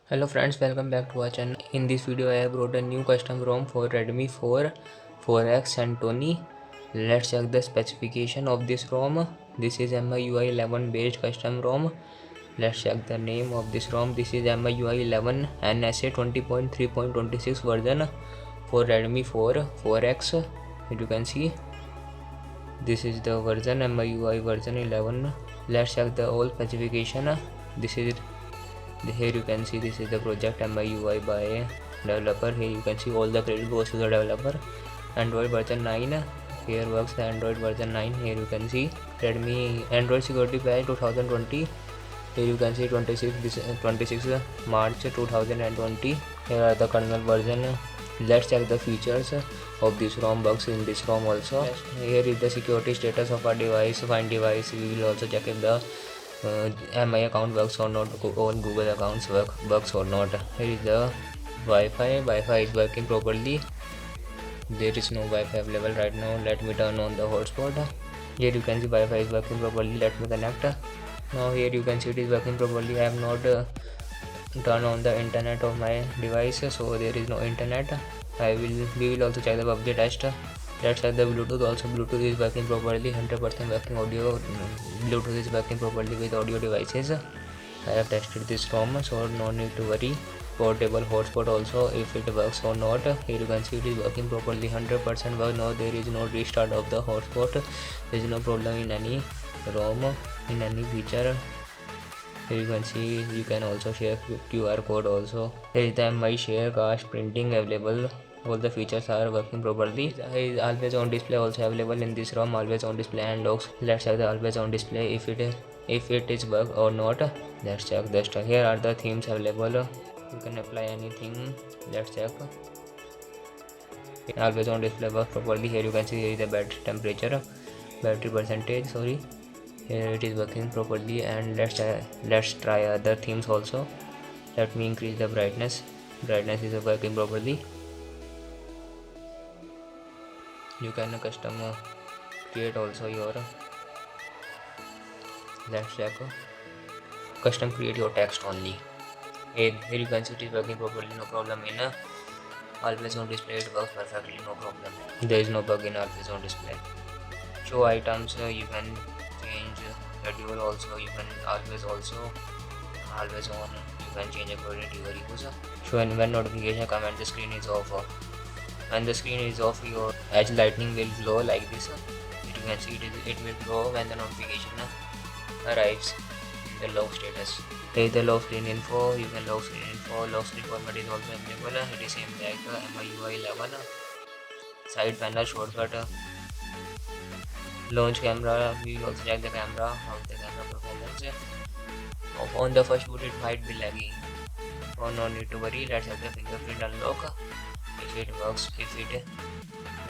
Hello friends, welcome back to our channel. In this video I have brought a new custom ROM for Redmi 4, 4X and Tony. Let's check the specification of this ROM. This is MIUI 11 based custom ROM. Let's check the name of this ROM. This is MIUI 11 NSA 20.3.26 version for Redmi 4, 4X. As you can see, this is the version MIUI version 11. Let's check the all specification. This is Here you can see this is the project MIUI by developer. Here you can see all the credit goes to the developer. Android version 9. Here works the Android version 9. Here you can see Redmi Android security patch 2020. Here you can see 26 March 2020. Here are the kernel version. Let's check the features of this ROM bugs in this ROM also. Here is the security status of our device. Find device. We will also check if the my account works or not, all Google accounts works or not. Here is the Wi-Fi is working properly. There is no Wi-Fi available right now. Let me turn on the hotspot. Here you can see Wi-Fi is working properly. Let me connect. Now here you can see it is working properly. I have not turned on the internet of my device, so there is no internet. We will also check the PUBG test. Let's check the Bluetooth also. Bluetooth is working properly, 100% working audio. Bluetooth is working properly with audio devices. I have tested this ROM, so no need to worry. Portable hotspot also, if it works or not. Here you can see it is working properly, 100% work. Now there is no restart of the hotspot. There is no problem in any ROM, in any feature. Here you can see you can also share QR code also. Here is the my share cast printing available. All the features are working properly. Is always on display also available in this ROM. Always on display and locks. Let's check the always on display if it is work or not. Let's check the stuff. Here are the themes available. You can apply anything. Let's check. Always on display work properly. Here you can see here is the battery temperature, battery percentage. Sorry. Here it is working properly, and let's try other themes also. Let me increase the brightness. Brightness is working properly. You can custom create also your. Let's check. Custom create your text only. Here you can see it is working properly, no problem in always on display. It works perfectly, no problem. There is no bug in always on display. Show items, you can change schedule also. You can always on. You can change according to your use. Show and when notification come and the screen is off. When the screen is off, your edge lightning will glow like this. You can see it will glow when the notification arrives in the lock status. Here is the lock screen info. You can lock screen info. Lock screen format is also available. It is same like MIUI 11. Side panel shortcut. Launch camera. We will also check the camera. How the camera performance. On the first boot it might be lagging. Oh, no need to worry. Let's have the fingerprint unlock. If it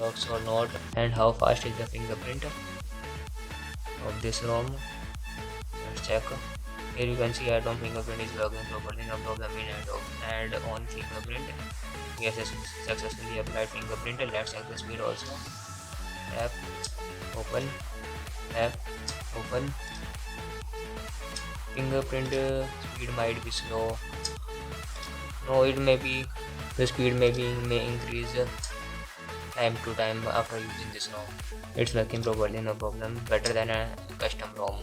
works or not, and how fast is the fingerprint of this ROM. Let's check. Here you can see add-on fingerprint is working properly, no problem in add-on fingerprint. Yes, successfully applied fingerprint. Let's check the speed also. App open. Fingerprint speed might be slow. No, it may be the speed may increase time to time after using this ROM. It's working properly, no problem. Better than a custom ROM.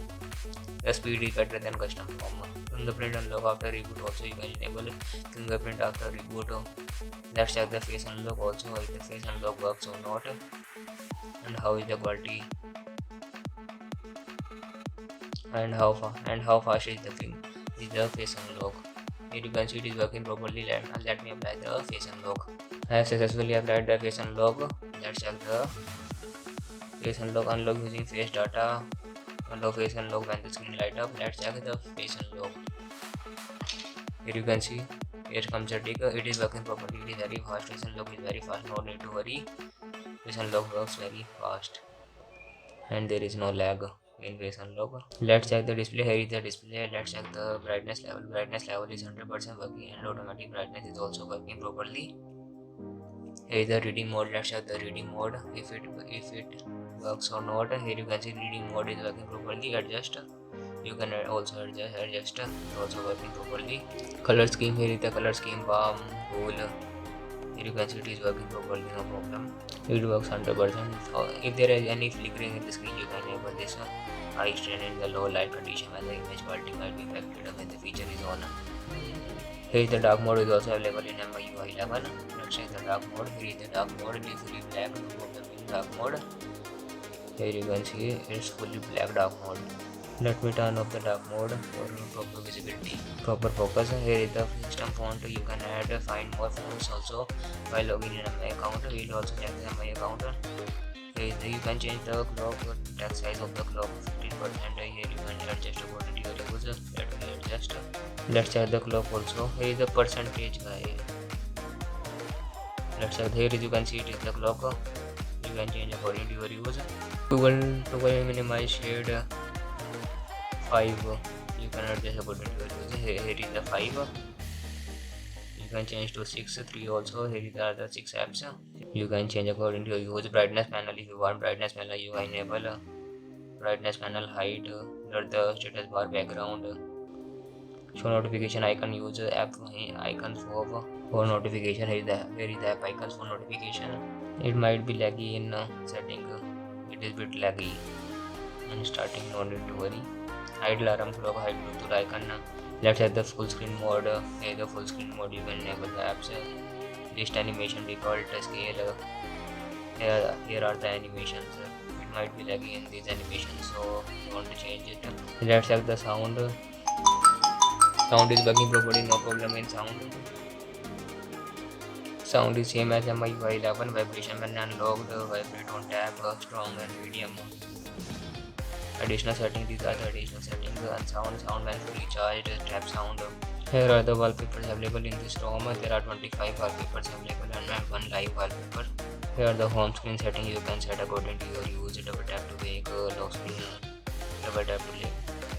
The speed is better than custom ROM. Fingerprint unlock after reboot also. You can enable fingerprint after reboot. Let's check the face unlock also, if the face unlock works or not, and how is the quality, and how fast is the face unlock. Here you can see it is working properly. Let me apply the face unlock. I have successfully applied the face unlock. Let's check the face unlock. Unlock using face data. Allow face unlock when the screen light up. Let's check the face unlock. Here you can see here comes the tick. It is working properly. It is very fast. Face unlock is very fast. No need to worry. Face unlock works very fast, and there is no lag in face unlock. Let's check the display. Here is the display. Let's check the brightness level. Brightness level is 100% working, and automatic brightness is also working properly. Here is the reading mode. Let's check the reading mode if it works or not. Here you can see reading mode is working properly. Adjust You can also adjust also working properly. Color scheme, here is the color scheme, warm, cool. Here you can see it is working properly, no problem. It works 100%. If there is any flickering in the screen, you can enable this high strain in the low light condition when the image quality might be affected when the feature is on. Here is the dark mode is also available in MIUI 11. Let's say the dark mode. Here is the dark mode. It is fully black. No problem in dark mode. Here you can see it's fully black dark mode. Let me turn off the dark mode for proper visibility, proper focus. Here is the system font. You can add find more fonts also while logging in my account. We will also check my account. Here you can change the clock text size of the clock 15%. Here you can adjust according to your user. Let me adjust. Let's check the clock also. Here is the percentage guy. Let's check. Here you can see it is the clock. You can change according to your use. To minimize shade 5. You can adjust according to your use. Here is the 5. You can change to 6, 3 also. Here is the other 6 apps. You can change according to your use. Brightness panel, if you want brightness panel, you can enable brightness panel, hide, blur the status bar background, show notification icon, use app icons for notification. Here is the app icons for notification. It might be laggy in setting. It is bit laggy and starting, no need to worry. Hide alarm clock, hide Bluetooth icon. Let's have the full screen mode. Here the full screen mode, you can enable the apps. List animation, default scale. Here are the animations. It might be laggy in these animations, so you want to change it. Let's check the sound. Sound is working properly, no problem in sound. Sound is same as MIUI 11. Vibration when unlocked, vibrate on tap, strong and medium. Additional settings, these are the additional settings. And sound when fully charged, tap sound. Here are the wallpapers available in this ROM. There are 25 wallpapers available and 1 live wallpaper. Here are the home screen settings. You can set according to your use. Double tap to make lock screen. Double tap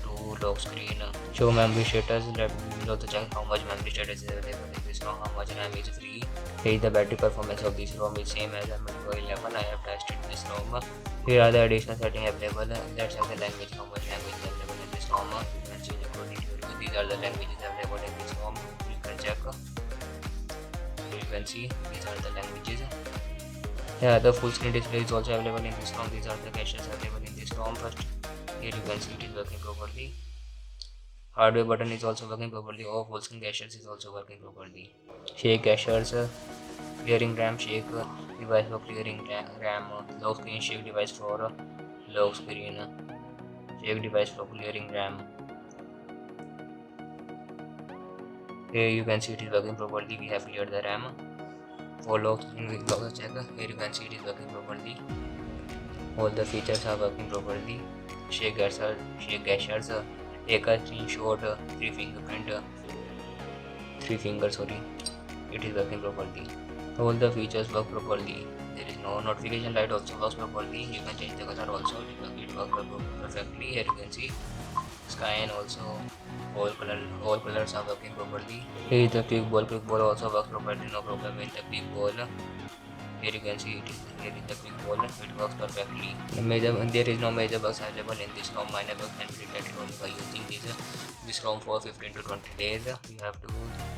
to lock screen. Show memory status. Let me also check how much memory status is available in this ROM. How much RAM is free. Here is the battery performance of this ROM is same as MIUI 11. I have tested this ROM. Here are the additional settings available. Let's check the language. How much language is available in this ROM. You can change according to your use. These are the languages available in this ROM. You can check. Here you can see these are the languages. Yeah, the full screen display is also available in this ROM. These are the caches available in this ROM. First, here you can see it is working properly. Hardware button is also working properly. Oh, full screen gestures is also working properly. Shake gestures, clearing RAM, shake device for clearing RAM, lock screen, shake device for lock screen, shake device for clearing RAM. Here you can see it is working properly. We have cleared the RAM. For lock screen, we will also check. Here you can see it is working properly. All the features are working properly. Shake gestures, take a screenshot, 3 fingers, sorry. It is working properly. All the features work properly. There is no notification light also works properly. You can change the color also. It works perfectly. Here you can see sky and also all colors are working properly. Here is the quick ball also works properly. No problem with the quick ball. Here you can see here is the quick ball. It works perfectly. There is no major bugs available in this ROM. Minor bugs can be detected only by using this ROM for 15 to 20 days. You have to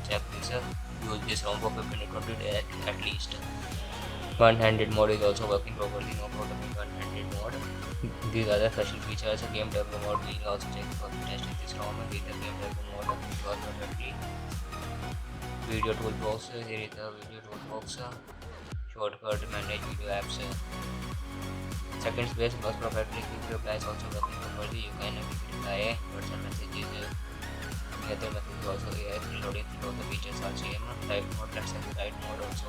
check this. Use this ROM for 15 to 20 days at least. One-handed mode is also working properly. No problem in one-handed mode. These are the special features. Game developer mode we will also check for testing this ROM. This is the game developer mode. It works perfectly. Video toolbox. Here is the video toolbox. Shortcut, manage video apps. Second space works perfectly. Quick reply is also working properly. You can reply WhatsApp messages. The other messages also AI reloading. All the features are same. Light mode, let's say light mode also.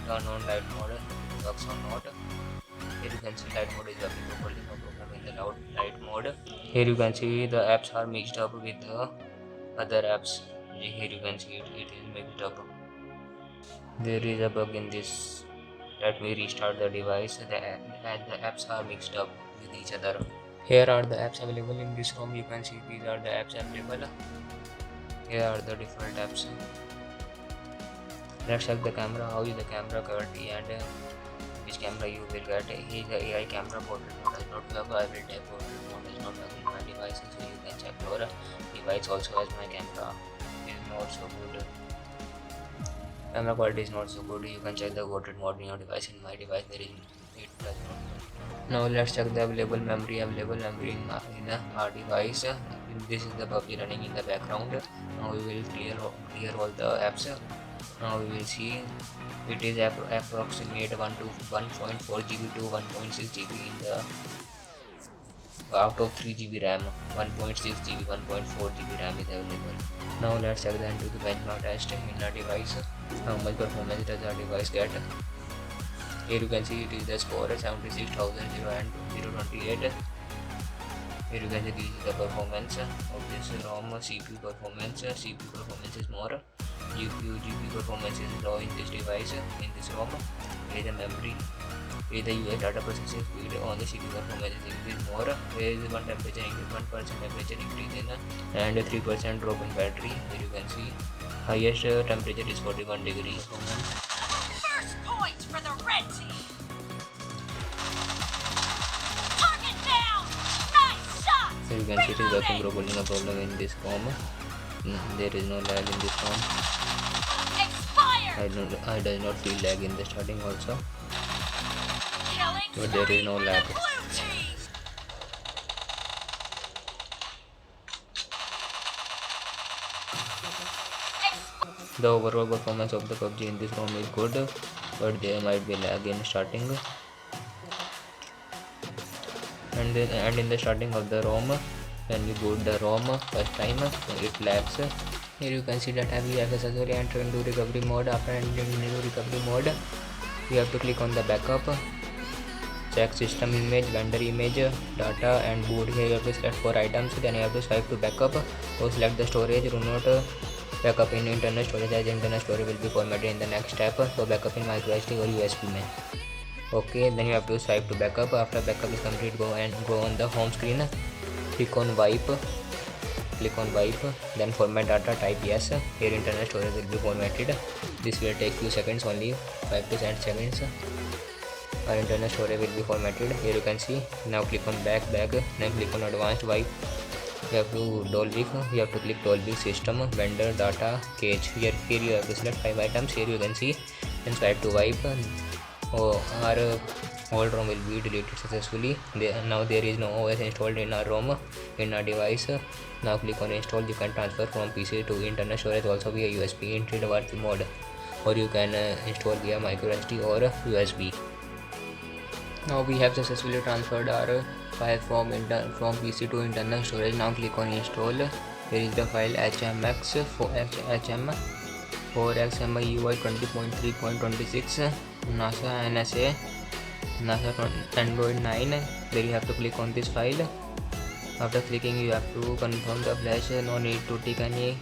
Turn on light mode, works or not. Here you can see light mode is working properly. No problem in the light mode. Here you can see the apps are mixed up with the other apps. Here you can see it is mixed up. There is a bug in this. Let me restart the device. The apps are mixed up with each other. Here are the apps available in this ROM. You can see these are the apps available. Here are the different apps. Let's check the camera. How is the camera quality and which camera you will get. Here is the AI camera portrait mode does not work. I will take portrait mode does not work in my device. devices, so you can check your device. Also as my camera is not so good, camera quality is not so good, you can check the portrait mode in your device. In my device there is, it does not work. Now let's check the available memory in our device. This is the PUBG running in the background. Now we will clear all the apps. Now we will see it is approximate 1 to 1.4 GB to 1.6 GB in the out of 3 GB RAM. 1.6 GB, 1.4 GB RAM is available. Now let's check the into the benchmark test in our device. How much performance does our device get? Here you can see it is the score 76,028. Here you can see this is the performance of this ROM. CPU performance is more. GPU performance is low in this device, in this ROM. Here is the memory. Here is the UA data processing speed on the CPU performance is increased more. Here is 1% temperature increase in and 3% drop in battery. Here you can see highest temperature is 41 degrees. First point for the red team. Target down. Nice shot. Here you can see it is working properly, no problem in this ROM. There is no lag in this ROM. I does not feel lag in the starting also, but there is no lag. The overall performance of the PUBG in this ROM is good, but there might be lag in starting. And in the starting of the ROM, when you boot the ROM first time, it lags. Here you can see that we have successfully entered into recovery mode. After entering into recovery mode, you have to click on the backup, check system image, vendor image, data and boot. Here you have to select 4 items, then you have to swipe to backup or select the storage. Do not backup in internal storage, as internal storage will be formatted in the next step, so backup in microSD or USB में. Okay, then you have to swipe to backup. After backup is complete, go on the home screen, click on wipe, then format data, type yes. Here internal storage will be formatted. This will take few seconds, only 5 to 10 seconds. Our internal storage will be formatted. Here you can see. Now click on back, then click on advanced wipe. You have to click Dolby system, vendor, data, cache. Here you have to select 5 items. Here you can see, and swipe to wipe. Our old ROM will be deleted successfully. Now there is no OS installed in our ROM, in our device. Now click on install. You can transfer from PC to internal storage also via USB in 3WP mode, or you can install via microSD or USB. Now we have successfully transferred our file from PC to internal storage. Now click on install. Here is the file HM4XMIUI 20.3.26 NASA NSA Android 9. There you have to click on this file. After clicking, you have to confirm the flash. No need to take any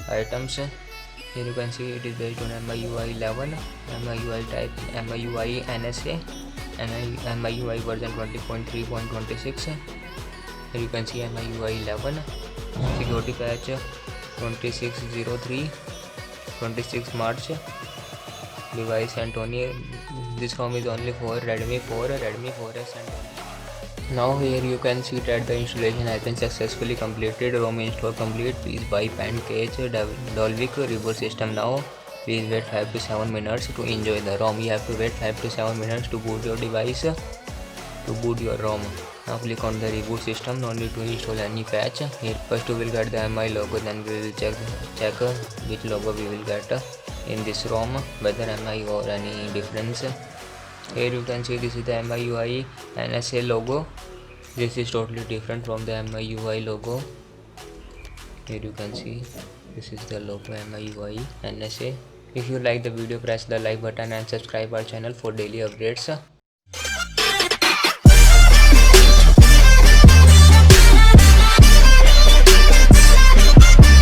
items. Here you can see it is based on MIUI 11, MIUI type, MIUI NSA, and MIUI version 20.3.26. Here you can see MIUI 11, security patch 2603, 26 March. Device Antonio. This ROM is only for Redmi 4S Antonio. Now here you can see that the installation has been successfully completed. ROM install complete. Please wipe and cache Dolby reboot system now. Please wait 5 to 7 minutes to enjoy the ROM. You have to wait 5 to 7 minutes to boot your device, to boot your ROM. Now click on the reboot system. No need to install any patch. Here first we will get the MI logo, then we will check which logo we will get in this ROM, whether MI or any difference. Here you can see this is the MIUI NSA logo. This is totally different from the MIUI logo. Here you can see this is the logo MIUI NSA. If you like the video, press the like button and subscribe our channel for daily updates.